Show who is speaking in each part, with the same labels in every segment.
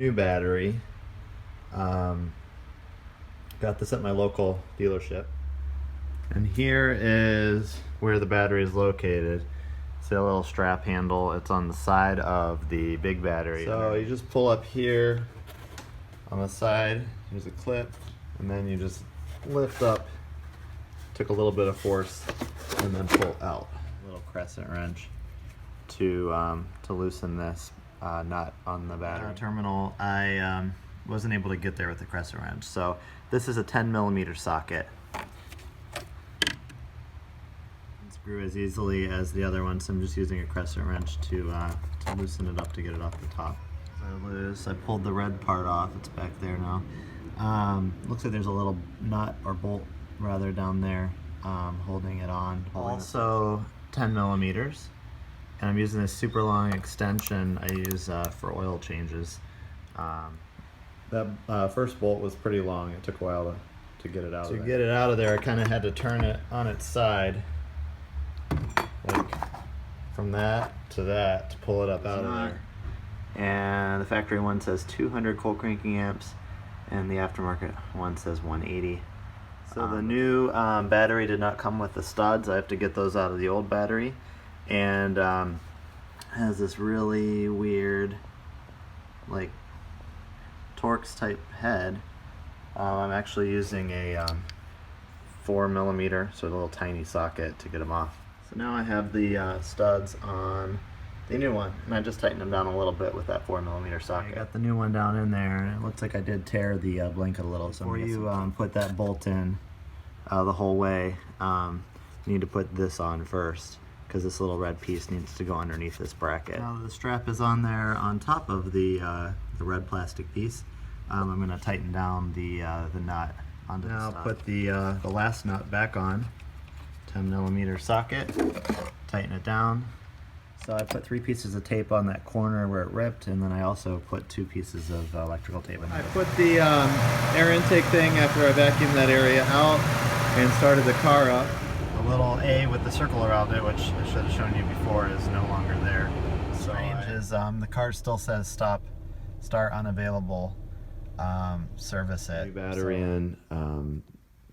Speaker 1: New battery. Got this at my local dealership. And here is where the battery is located. See a little strap handle, it's on the side of the big battery. So you just pull up here on the side, there's a clip, and then you just lift up, took a little bit of force, and then pull out. A little crescent wrench to loosen this nut on the battery terminal. I wasn't able to get there with the crescent wrench, so this is a 10mm socket. Screw as easily as the other one, so I'm just using a crescent wrench to loosen it up to get it off the top. I pulled the red part off, it's back there now. Looks like there's a little nut or bolt rather down there holding it on. Also 10mm, and I'm using this super long extension I use for oil changes. That first bolt was pretty long, it took a while to get it out of there. To get it out of there, I kind of had to turn it on its side, like from that to pull it up out of there. And the factory one says 200 cold cranking amps, and the aftermarket one says 180. So the new battery did not come with the studs. I have to get those out of the old battery, and has this really weird, like, Torx type head. I'm actually using a 4mm, so a little tiny socket to get them off. So now I have the studs on the new one, and I just tightened them down a little bit with that 4mm socket. I got the new one down in there, and it looks like I did tear the blanket a little. So before you put that bolt in the whole way, you need to put this on first, because this little red piece needs to go underneath this bracket. Now the strap is on there on top of the red plastic piece. I'm going to tighten down the nut onto the stud. Now put the last nut back on, 10mm socket, tighten it down. So I put 3 pieces of tape on that corner where it ripped, and then I also put 2 pieces of electrical tape in there. I put the air intake thing after I vacuumed that area out and started the car up. The little A with the circle around it, which I should have shown you before, is no longer there. Strange is the car still says start unavailable, service it. New battery in,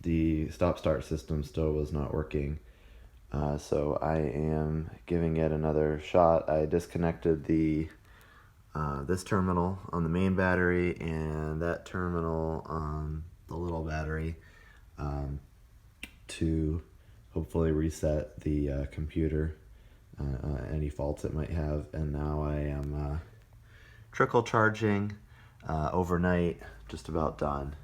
Speaker 1: the stop-start system still was not working. So I am giving it another shot. I disconnected the this terminal on the main battery and that terminal on the little battery to hopefully reset the computer, any faults it might have. And now I am trickle charging overnight, just about done.